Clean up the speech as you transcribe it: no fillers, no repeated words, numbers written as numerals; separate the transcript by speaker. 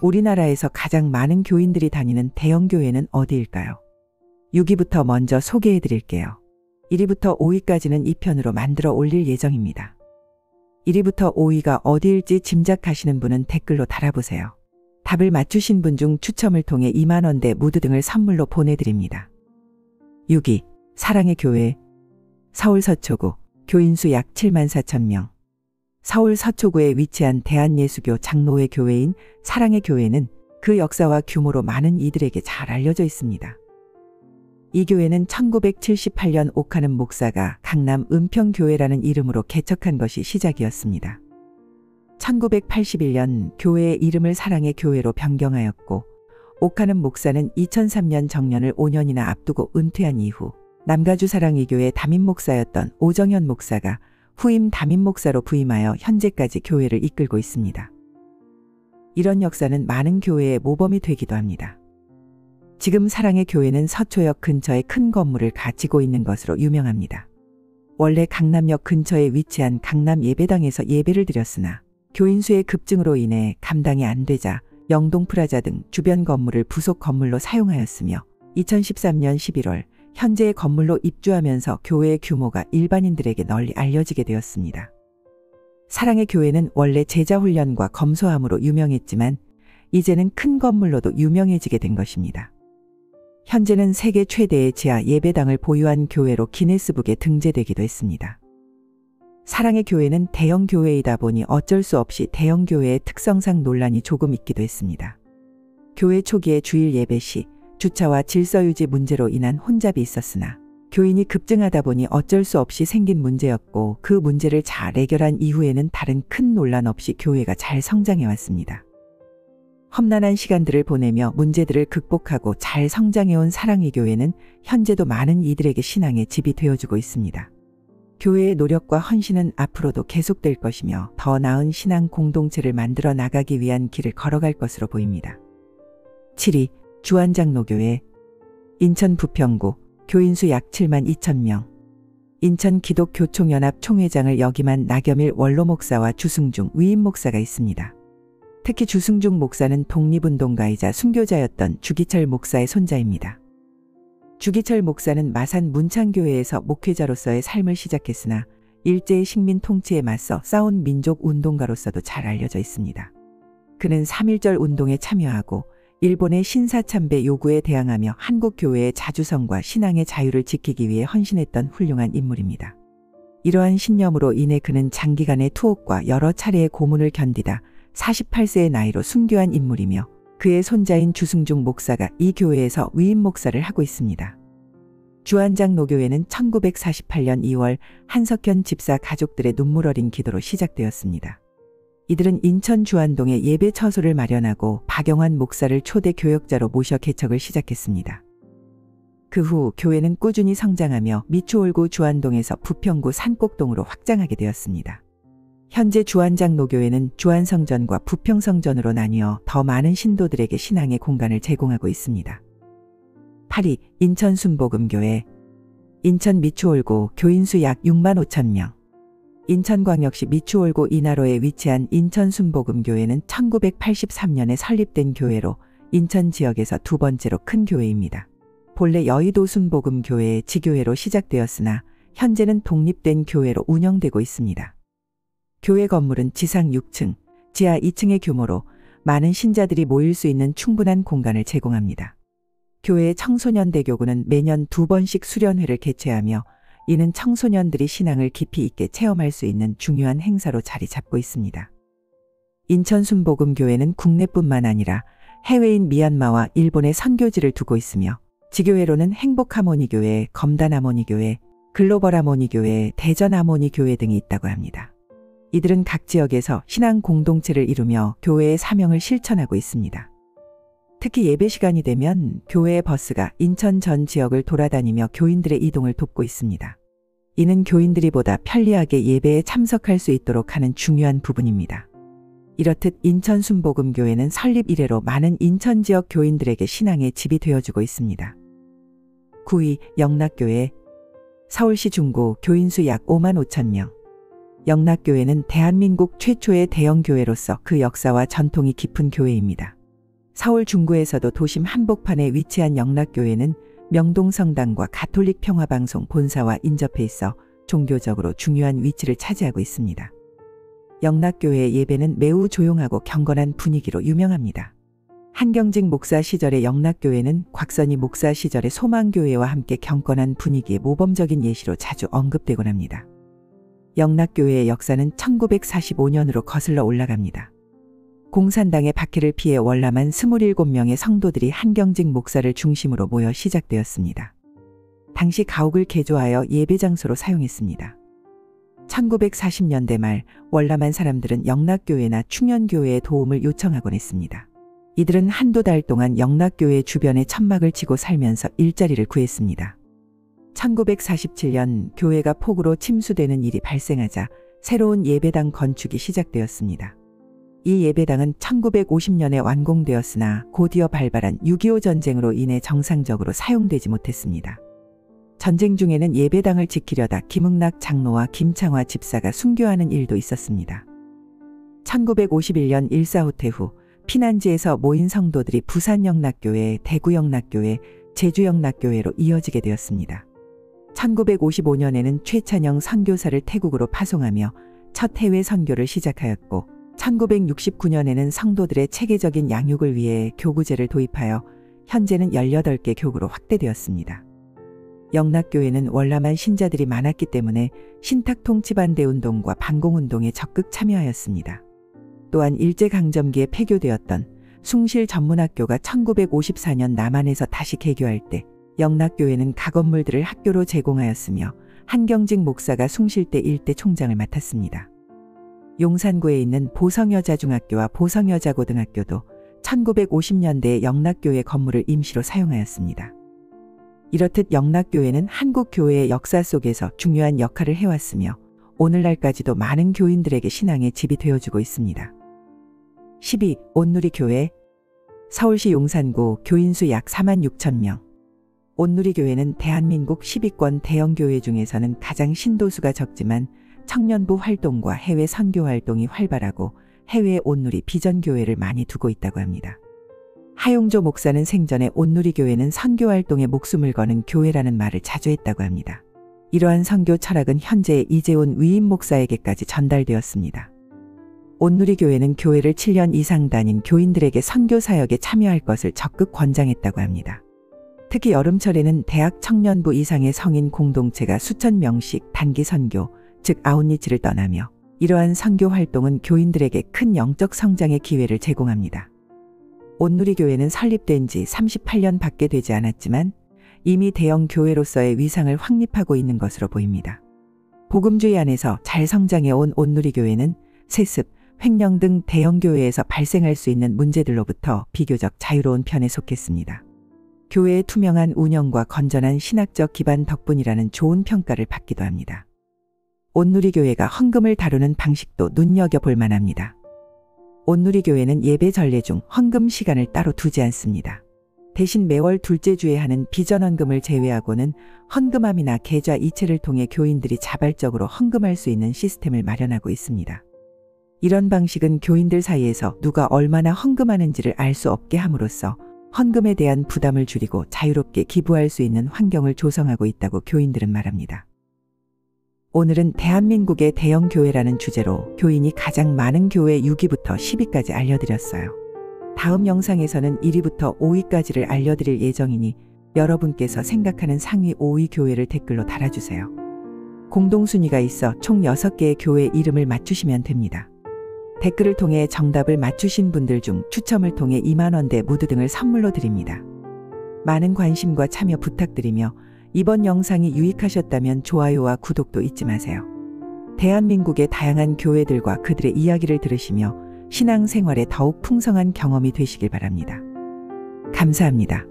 Speaker 1: 우리나라에서 가장 많은 교인들이 다니는 대형 교회는 어디일까요? 6위부터 먼저 소개해 드릴게요. 1위부터 5위까지는 2편으로 만들어 올릴 예정입니다. 1위부터 5위가 어디일지 짐작하시는 분은 댓글로 달아보세요. 답을 맞추신 분 중 추첨을 통해 2만원대 무드 등을 선물로 보내드립니다. 6위, 사랑의 교회. 서울 서초구, 교인수 약 74,000명. 서울 서초구에 위치한 대한예수교 장로회 교회인 사랑의 교회는 그 역사와 규모로 많은 이들에게 잘 알려져 있습니다. 이 교회는 1978년 옥하는 목사가 강남 은평교회라는 이름으로 개척한 것이 시작이었습니다. 1981년 교회의 이름을 사랑의 교회로 변경하였고, 옥하는 목사는 2003년 정년을 5년이나 앞두고 은퇴한 이후 남가주 사랑의교회 담임 목사였던 오정현 목사가 후임 담임 목사로 부임하여 현재까지 교회를 이끌고 있습니다. 이런 역사는 많은 교회의 모범이 되기도 합니다. 지금 사랑의 교회는 서초역 근처에 큰 건물을 가지고 있는 것으로 유명합니다. 원래 강남역 근처에 위치한 강남 예배당에서 예배를 드렸으나 교인 수의 급증으로 인해 감당이 안 되자 영동 프라자 등 주변 건물을 부속 건물로 사용하였으며 2013년 11월 현재의 건물로 입주하면서 교회의 규모가 일반인들에게 널리 알려지게 되었습니다. 사랑의 교회는 원래 제자훈련과 검소함으로 유명했지만 이제는 큰 건물로도 유명해지게 된 것입니다. 현재는 세계 최대의 지하 예배당을 보유한 교회로 기네스북에 등재되기도 했습니다. 사랑의 교회는 대형 교회이다 보니 어쩔 수 없이 대형 교회의 특성상 논란이 조금 있기도 했습니다. 교회 초기에 주일 예배 시 주차와 질서 유지 문제로 인한 혼잡이 있었으나 교인이 급증하다 보니 어쩔 수 없이 생긴 문제였고, 그 문제를 잘 해결한 이후에는 다른 큰 논란 없이 교회가 잘 성장해 왔습니다. 험난한 시간들을 보내며 문제들을 극복하고 잘 성장해온 사랑의 교회는 현재도 많은 이들에게 신앙의 집이 되어주고 있습니다. 교회의 노력과 헌신은 앞으로도 계속될 것이며 더 나은 신앙 공동체를 만들어 나가기 위한 길을 걸어갈 것으로 보입니다. 7위, 주안장로교회. 인천 부평구, 교인수 약 72,000명. 인천 기독교총연합 총회장을 역임한 나겸일 원로목사와 주승중 위임목사가 있습니다. 특히 주승중 목사는 독립운동가이자 순교자였던 주기철 목사의 손자입니다. 주기철 목사는 마산 문창교회에서 목회자로서의 삶을 시작했으나 일제의 식민 통치에 맞서 싸운 민족 운동가로서도 잘 알려져 있습니다. 그는 3.1절 운동에 참여하고 일본의 신사참배 요구에 대항하며 한국 교회의 자주성과 신앙의 자유를 지키기 위해 헌신했던 훌륭한 인물입니다. 이러한 신념으로 인해 그는 장기간의 투옥과 여러 차례의 고문을 견디다 48세의 나이로 순교한 인물이며 그의 손자인 주승중 목사가 이 교회에서 위임 목사를 하고 있습니다. 주안장로교회는 1948년 2월 한석현 집사 가족들의 눈물 어린 기도로 시작되었습니다. 이들은 인천 주안동에 예배 처소를 마련하고 박영환 목사를 초대 교역자로 모셔 개척을 시작했습니다. 그 후 교회는 꾸준히 성장하며 미추홀구 주안동에서 부평구 산꼭동으로 확장하게 되었습니다. 현재 주안장로교회는 주안성전과 부평성전으로 나뉘어 더 많은 신도들에게 신앙의 공간을 제공하고 있습니다. 8위, 인천순복음교회. 인천 미추홀구, 교인수 약 65,000명. 인천광역시 미추홀구 인하로에 위치한 인천순복음교회는 1983년에 설립된 교회로 인천 지역에서 두 번째로 큰 교회입니다. 본래 여의도 순복음교회의 지교회로 시작되었으나 현재는 독립된 교회로 운영되고 있습니다. 교회 건물은 지상 6층, 지하 2층의 규모로 많은 신자들이 모일 수 있는 충분한 공간을 제공합니다. 교회의 청소년대교구는 매년 2번씩 수련회를 개최하며 이는 청소년들이 신앙을 깊이 있게 체험할 수 있는 중요한 행사로 자리 잡고 있습니다. 인천순복음교회는 국내뿐만 아니라 해외인 미얀마와 일본에 선교지를 두고 있으며 지교회로는 행복하모니교회, 검단하모니교회, 글로벌하모니교회, 대전하모니교회 등이 있다고 합니다. 이들은 각 지역에서 신앙 공동체를 이루며 교회의 사명을 실천하고 있습니다. 특히 예배 시간이 되면 교회의 버스가 인천 전 지역을 돌아다니며 교인들의 이동을 돕고 있습니다. 이는 교인들이 보다 편리하게 예배에 참석할 수 있도록 하는 중요한 부분입니다. 이렇듯 인천순복음교회는 설립 이래로 많은 인천 지역 교인들에게 신앙의 집이 되어주고 있습니다. 9위, 영락교회. 서울시 중고 교인 수 약 5만 5천 명. 영락교회는 대한민국 최초의 대형교회로서 그 역사와 전통이 깊은 교회입니다. 서울 중구에서도 도심 한복판에 위치한 영락교회는 명동성당과 가톨릭 평화방송 본사와 인접해 있어 종교적으로 중요한 위치를 차지하고 있습니다. 영락교회의 예배는 매우 조용하고 경건한 분위기로 유명합니다. 한경직 목사 시절의 영락교회는 곽선희 목사 시절의 소망교회와 함께 경건한 분위기의 모범적인 예시로 자주 언급되곤 합니다. 영락교회의 역사는 1945년으로 거슬러 올라갑니다. 공산당의 박해를 피해 월남한 27명의 성도들이 한경직 목사를 중심으로 모여 시작되었습니다. 당시 가옥을 개조하여 예배 장소로 사용했습니다. 1940년대 말 월남한 사람들은 영락교회나 충현교회의 도움을 요청하곤 했습니다. 이들은 한두 달 동안 영락교회 주변에 천막을 치고 살면서 일자리를 구했습니다. 1947년 교회가 폭우로 침수되는 일이 발생하자 새로운 예배당 건축이 시작되었습니다. 이 예배당은 1950년에 완공되었으나 곧이어 발발한 6.25 전쟁으로 인해 정상적으로 사용되지 못했습니다. 전쟁 중에는 예배당을 지키려다 김흥락 장로와 김창화 집사가 순교하는 일도 있었습니다. 1951년 일사후퇴 후 피난지에서 모인 성도들이 부산영락교회, 대구영락교회, 제주영락교회로 이어지게 되었습니다. 1955년에는 최찬영 선교사를 태국으로 파송하며 첫 해외 선교를 시작하였고 1969년에는 성도들의 체계적인 양육을 위해 교구제를 도입하여 현재는 18개 교구로 확대되었습니다. 영락교회는 월남한 신자들이 많았기 때문에 신탁 통치반대 운동과 반공운동에 적극 참여하였습니다. 또한 일제강점기에 폐교되었던 숭실 전문학교가 1954년 남한에서 다시 개교할 때 영락교회는 가건물들을 학교로 제공하였으며 한경직 목사가 숭실대 일대 총장을 맡았습니다. 용산구에 있는 보성여자중학교와 보성여자고등학교도 1950년대에 영락교회 건물을 임시로 사용하였습니다. 이렇듯 영락교회는 한국 교회의 역사 속에서 중요한 역할을 해왔으며 오늘날까지도 많은 교인들에게 신앙의 집이 되어주고 있습니다. 12. 온누리교회. 서울시 용산구 교인수 약 4만 6천 명. 온누리교회는 대한민국 10위권 대형교회 중에서는 가장 신도수가 적지만 청년부 활동과 해외 선교 활동이 활발하고 해외에 온누리 비전교회를 많이 두고 있다고 합니다. 하용조 목사는 생전에 온누리교회는 선교 활동에 목숨을 거는 교회라는 말을 자주 했다고 합니다. 이러한 선교 철학은 현재 이재훈 위임 목사에게까지 전달되었습니다. 온누리교회는 교회를 7년 이상 다닌 교인들에게 선교 사역에 참여할 것을 적극 권장했다고 합니다. 특히 여름철에는 대학 청년부 이상의 성인 공동체가 수천 명씩 단기 선교, 즉 아웃리치를 떠나며 이러한 선교 활동은 교인들에게 큰 영적 성장의 기회를 제공합니다. 온누리교회는 설립된 지 38년 밖에 되지 않았지만 이미 대형 교회로서의 위상을 확립하고 있는 것으로 보입니다. 복음주의 안에서 잘 성장해온 온누리교회는 세습, 횡령 등 대형 교회에서 발생할 수 있는 문제들로부터 비교적 자유로운 편에 속했습니다. 교회의 투명한 운영과 건전한 신학적 기반 덕분이라는 좋은 평가를 받기도 합니다. 온누리교회가 헌금을 다루는 방식도 눈여겨볼 만합니다. 온누리교회는 예배 전례 중 헌금 시간을 따로 두지 않습니다. 대신 매월 둘째 주에 하는 비전헌금을 제외하고는 헌금함이나 계좌 이체를 통해 교인들이 자발적으로 헌금할 수 있는 시스템을 마련하고 있습니다. 이런 방식은 교인들 사이에서 누가 얼마나 헌금하는지를 알 수 없게 함으로써 헌금에 대한 부담을 줄이고 자유롭게 기부할 수 있는 환경을 조성하고 있다고 교인들은 말합니다. 오늘은 대한민국의 대형 교회라는 주제로 교인이 가장 많은 교회 6위부터 10위까지 알려드렸어요. 다음 영상에서는 1위부터 5위까지를 알려드릴 예정이니 여러분께서 생각하는 상위 5위 교회를 댓글로 달아주세요. 공동순위가 있어 총 6개의 교회 이름을 맞추시면 됩니다. 댓글을 통해 정답을 맞추신 분들 중 추첨을 통해 2만원대 무드 등을 선물로 드립니다. 많은 관심과 참여 부탁드리며 이번 영상이 유익하셨다면 좋아요와 구독도 잊지 마세요. 대한민국의 다양한 교회들과 그들의 이야기를 들으시며 신앙생활에 더욱 풍성한 경험이 되시길 바랍니다. 감사합니다.